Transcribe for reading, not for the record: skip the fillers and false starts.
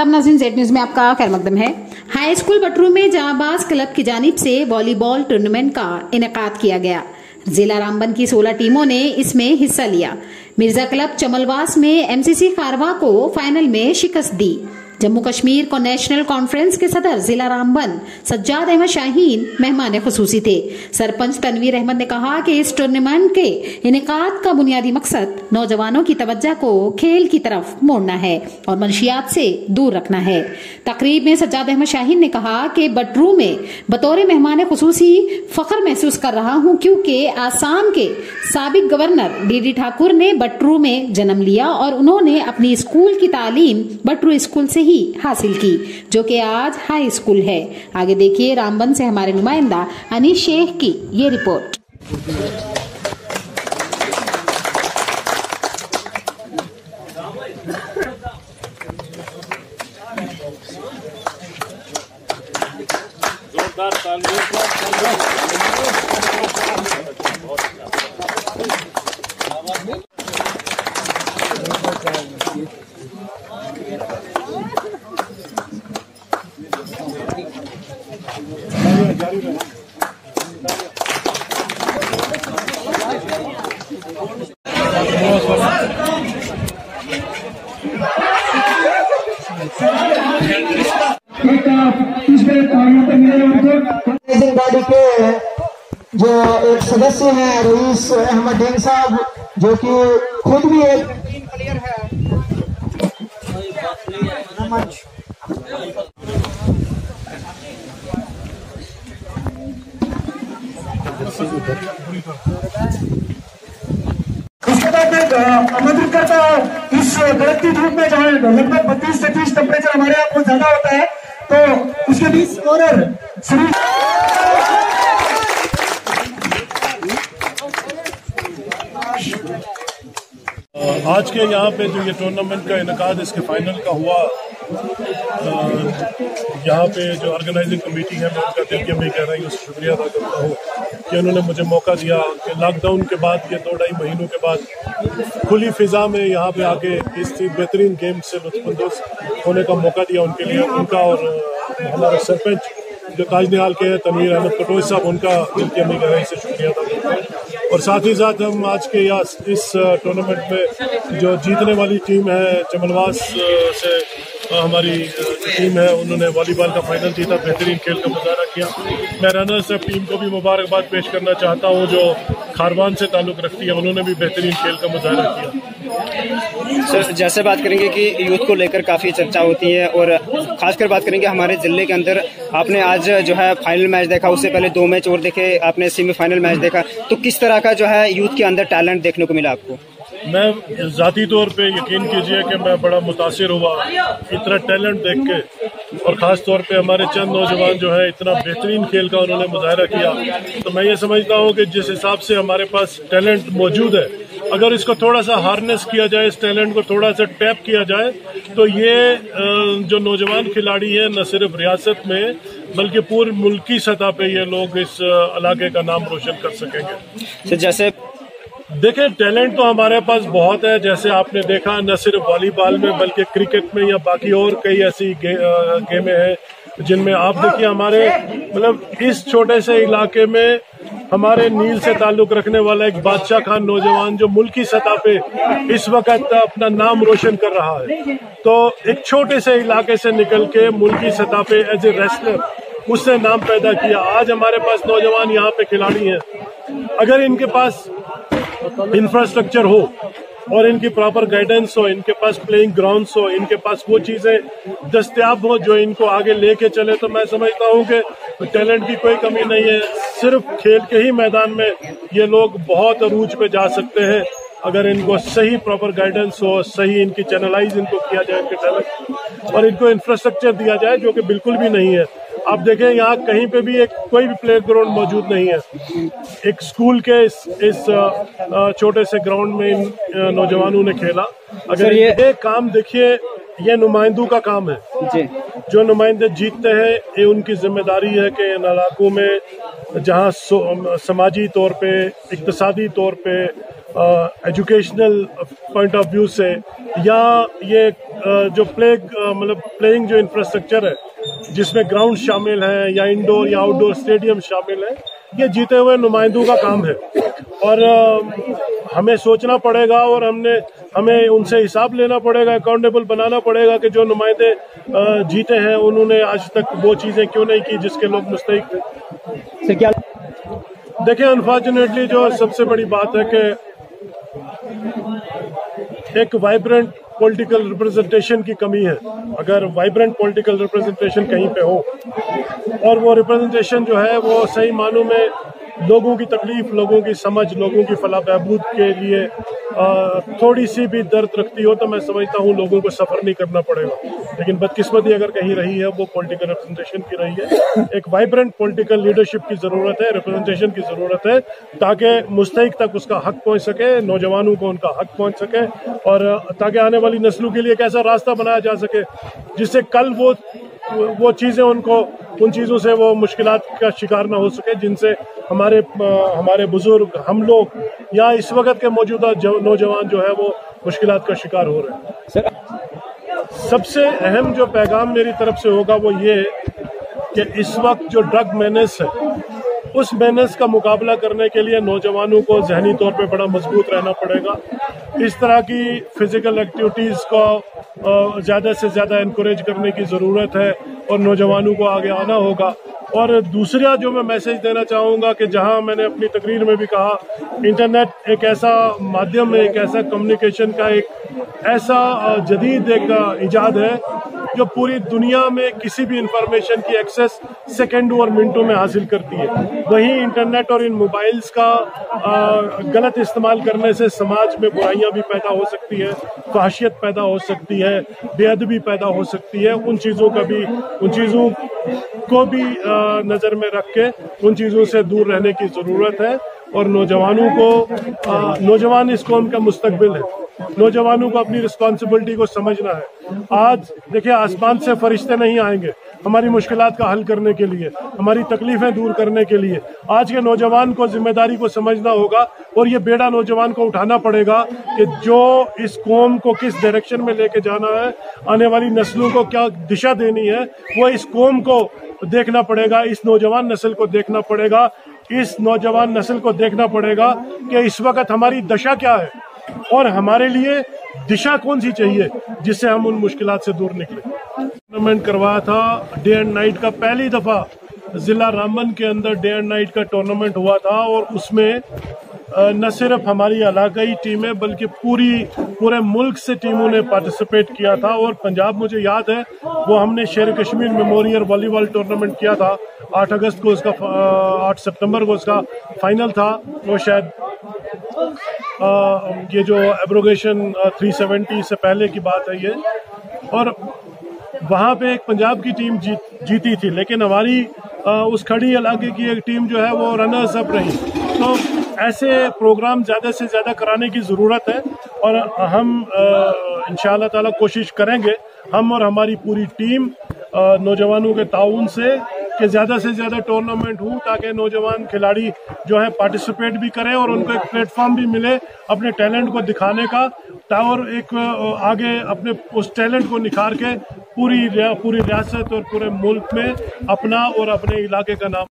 आदाब नाज़रीन, Z news में आपका खैर मकदम है। हाई स्कूल बटरू में जाबाज क्लब की जानिब से वॉलीबॉल टूर्नामेंट का इनेकाद किया गया। जिला रामबन की 16 टीमों ने इसमें हिस्सा लिया। मिर्जा क्लब चमलवास में एमसीसी खारवा को फाइनल में शिकस्त दी। जम्मू कश्मीर को नेशनल कॉन्फ्रेंस के सदर जिला रामबन सज्जाद अहमद शाहीन मेहमान खुसूसी थे। सरपंच तनवीर अहमद ने कहा कि इस टूर्नामेंट के इनेकाद का बुनियादी मकसद नौजवानों की तवज्जो को खेल की तरफ मोड़ना है और मंशियात से दूर रखना है। तकरीब में सज्जाद अहमद शाहीन ने कहा कि बटरू में बतौर मेहमान खुसूसी फख्र महसूस कर रहा हूँ, क्योंकि आसाम के साबिक गवर्नर डीडी ठाकुर ने बटरू में जन्म लिया और उन्होंने अपनी स्कूल की तालीम बटरू स्कूल से ही हासिल की, जो कि आज हाई स्कूल है। आगे देखिए रामबन से हमारे नुमाइंदा अनीस शेख की ये रिपोर्ट। बॉडी के जो एक सदस्य हैं रईस अहमद डीन साहब, जो कि खुद भी एक टीम प्लेयर है। उसके बाद मैं आमंत्रित करता हूँ इस गड़कती धूप में जहाँ लगभग 32 से 30 टेम्परेचर हमारे यहाँ बहुत ज्यादा होता है, तो उसके बीच स्कोरर श्री आज के यहाँ पे जो ये टूर्नामेंट का इनेकाद इसके फाइनल का हुआ, यहाँ पे जो ऑर्गेनाइजिंग कमेटी है मैं उनका दिल के मैं कह रही हूँ शुक्रिया अदा करता हूँ कि उन्होंने मुझे मौका दिया कि लॉकडाउन के बाद ये 2-2.5 महीनों के बाद खुली फिजा में यहाँ पे आके इस बेहतरीन गेम से लुत्फानंदोज़ होने का मौका दिया। उनके लिए उनका और हमारे सरपंच जो ताजनिहाल के तनवीर अहमद कटोई साहब, उनका दिल की मैं गहराई से शुक्रिया अदा करता हूँ। और साथ ही साथ हम आज के इस टूर्नामेंट में जो जीतने वाली टीम है चमलवास से हमारी टीम है, उन्होंने वॉलीबॉल का फाइनल जीता, बेहतरीन खेल का मुजाहरा किया। मैं रनर्स अप टीम को भी मुबारकबाद पेश करना चाहता हूं जो खारवान से ताल्लुक़ रखती है, उन्होंने भी बेहतरीन खेल का मुजाहरा किया। सर, जैसे बात करेंगे कि यूथ को लेकर काफ़ी चर्चा होती है और खासकर बात करेंगे हमारे ज़िले के अंदर, आपने आज जो है फाइनल मैच देखा, उससे पहले 2 मैच और देखे, आपने सेमीफाइनल मैच देखा, तो किस तरह का जो है यूथ के अंदर टैलेंट देखने को मिला आपको? मैं ज़ाती तौर पे यकीन कीजिए कि मैं बड़ा मुतासिर हुआ इतना टैलेंट देख के, और ख़ास तौर पे हमारे चंद नौजवान जो है इतना बेहतरीन खेल का उन्होंने मुजाहरा किया। तो मैं ये समझता हूँ कि जिस हिसाब से हमारे पास टैलेंट मौजूद है, अगर इसको थोड़ा सा हार्नेस किया जाए, इस टैलेंट को थोड़ा सा टैप किया जाए, तो ये जो नौजवान खिलाड़ी हैं न सिर्फ रियासत में बल्कि पूरे मुल्क की सतह पे ये लोग इस इलाके का नाम रोशन कर सकेंगे। जैसे देखें, टैलेंट तो हमारे पास बहुत है। जैसे आपने देखा न सिर्फ वॉलीबॉल में बल्कि क्रिकेट में या बाकी और कई ऐसी गेमें हैं जिनमें आप देखिए हमारे मतलब इस छोटे से इलाके में हमारे नील से ताल्लुक रखने वाला एक बादशाह खान नौजवान जो मुल्क की सतह पे इस वक्त अपना नाम रोशन कर रहा है, तो एक छोटे से इलाके से निकल के मुल्क की सतह पे एज ए रेसलर उसने नाम पैदा किया। आज हमारे पास नौजवान यहाँ पे खिलाड़ी हैं, अगर इनके पास इंफ्रास्ट्रक्चर हो और इनकी प्रॉपर गाइडेंस हो, इनके पास प्लेइंग ग्राउंड्स हो, इनके पास वो चीजें दस्तयाब हो जो इनको आगे लेके चले, तो मैं समझता हूँ कि टैलेंट की कोई कमी नहीं है। सिर्फ खेल के ही मैदान में ये लोग बहुत अरूज पे जा सकते हैं अगर इनको सही प्रॉपर गाइडेंस हो, सही इनकी चैनलाइज इनको किया जाए इनके टैलेंट, और इनको इंफ्रास्ट्रक्चर दिया जाए जो कि बिल्कुल भी नहीं है। आप देखें यहाँ कहीं पे भी कोई भी प्ले ग्राउंड मौजूद नहीं है। एक स्कूल के इस छोटे से ग्राउंड में इन नौजवानों ने खेला। अगर ये काम देखिए, ये नुमाइंदों का काम है जी। जो नुमाइंदे जीतते हैं ये उनकी जिम्मेदारी है कि इन इलाकों में जहाँ समाजी तौर पे, इक्तिसादी तौर पे एजुकेशनल पॉइंट ऑफ व्यू से, या ये जो प्लेइंग जो इंफ्रास्ट्रक्चर है जिसमें ग्राउंड शामिल हैं या इंडोर या आउटडोर स्टेडियम शामिल है, ये जीते हुए नुमाइंदों का काम है। और हमें सोचना पड़ेगा और हमें उनसे हिसाब लेना पड़ेगा, अकाउंटेबल बनाना पड़ेगा कि जो नुमाइंदे जीते हैं उन्होंने आज तक वो चीज़ें क्यों नहीं की जिसके लोग मुस्तहिक थे। क्या देखिए, अनफॉर्चुनेटली जो सबसे बड़ी बात है कि एक वाइब्रेंट पॉलिटिकल रिप्रेजेंटेशन की कमी है। अगर वाइब्रेंट पॉलिटिकल रिप्रेजेंटेशन कहीं पे हो और वो रिप्रेजेंटेशन जो है वो सही मानों में लोगों की तकलीफ, लोगों की समझ, लोगों की फलाह बहबूद के लिए थोड़ी सी भी दर्द रखती हो, तो मैं समझता हूँ लोगों को सफ़र नहीं करना पड़ेगा। लेकिन बदकिस्मती अगर कहीं रही है वो पॉलिटिकल रिप्रेजेंटेशन की रही है। एक वाइब्रेंट पॉलिटिकल लीडरशिप की ज़रूरत है, रिप्रेजेंटेशन की ज़रूरत है, ताकि मुस्तहिक तक उसका हक पहुँच सके, नौजवानों को उनका हक पहुँच सके, और ताकि आने वाली नस्लों के लिए एक ऐसा रास्ता बनाया जा सके जिससे कल वो चीज़ें उन चीज़ों से वो मुश्किलात का शिकार ना हो सके जिनसे हमारे बुजुर्ग, हम लोग या इस वक्त के मौजूदा नौजवान जो है वो मुश्किलात का शिकार हो रहे हैं। सर, सबसे अहम जो पैगाम मेरी तरफ से होगा वो ये कि इस वक्त जो ड्रग मेनेस है, उस मेनेस का मुकाबला करने के लिए नौजवानों को जहनी तौर पे बड़ा मजबूत रहना पड़ेगा। इस तरह की फिजिकल एक्टिविटीज़ को ज़्यादा से ज़्यादा इनकरेज करने की ज़रूरत है और नौजवानों को आगे आना होगा। और दूसरा जो मैं मैसेज देना चाहूँगा कि जहाँ मैंने अपनी तकरीर में भी कहा, इंटरनेट एक ऐसा माध्यम है, एक ऐसा कम्युनिकेशन का एक ऐसा जदीद एक इजाद है जो पूरी दुनिया में किसी भी इंफॉर्मेशन की एक्सेस सेकंडों और मिनटों में हासिल करती है। वहीं इंटरनेट और इन मोबाइल्स का गलत इस्तेमाल करने से समाज में बुराइयां भी पैदा हो सकती है, फहशियत पैदा हो सकती है, बेअदबी पैदा हो सकती है। उन चीज़ों को भी नज़र में रख के उन चीज़ों से दूर रहने की ज़रूरत है। और नौजवान इस कौम का मुस्तकबिल है। नौजवानों को अपनी रिस्पॉन्सिबिलिटी को समझना है। आज देखिए, आसमान से फरिश्ते नहीं आएंगे हमारी मुश्किलात का हल करने के लिए, हमारी तकलीफें दूर करने के लिए। आज के नौजवान को जिम्मेदारी को समझना होगा और ये बेड़ा नौजवान को उठाना पड़ेगा कि जो इस कौम को किस डायरेक्शन में लेके जाना है, आने वाली नस्लों को क्या दिशा देनी है, वो इस कौम को देखना पड़ेगा, इस नौजवान नस्ल को देखना पड़ेगा, इस नौजवान नस्ल को देखना पड़ेगा कि इस वक्त हमारी दशा क्या है और हमारे लिए दिशा कौन सी चाहिए जिससे हम उन मुश्किलात से दूर निकले। टूर्नामेंट करवाया था डे एंड नाइट का, पहली दफ़ा ज़िला रामबन के अंदर डे एंड नाइट का टूर्नामेंट हुआ था और उसमें न सिर्फ हमारी इलाकाई टीमें बल्कि पूरे मुल्क से टीमों ने पार्टिसिपेट किया था। और पंजाब, मुझे याद है, वो हमने शेर कश्मीर मेमोरियल वॉलीबॉल टूर्नामेंट किया था 8 सितंबर को उसका फाइनल था। वो शायद ये जो एब्रोगेशन 370 से पहले की बात है ये, और वहाँ पे एक पंजाब की टीम जीती थी, लेकिन हमारी उस खड़ी इलाके की एक टीम जो है वो रनर्स अप रही। तो ऐसे प्रोग्राम ज़्यादा से ज़्यादा कराने की ज़रूरत है और हम इंशाअल्लाह ताला कोशिश करेंगे, हम और हमारी पूरी टीम नौजवानों के ताउन से, कि ज़्यादा से ज़्यादा टूर्नामेंट हो ताकि नौजवान खिलाड़ी जो है पार्टिसिपेट भी करें और उनको एक प्लेटफॉर्म भी मिले अपने टैलेंट को दिखाने का, और एक आगे अपने उस टैलेंट को निखार के पूरी रियासत और पूरे मुल्क में अपना और अपने इलाके का नाम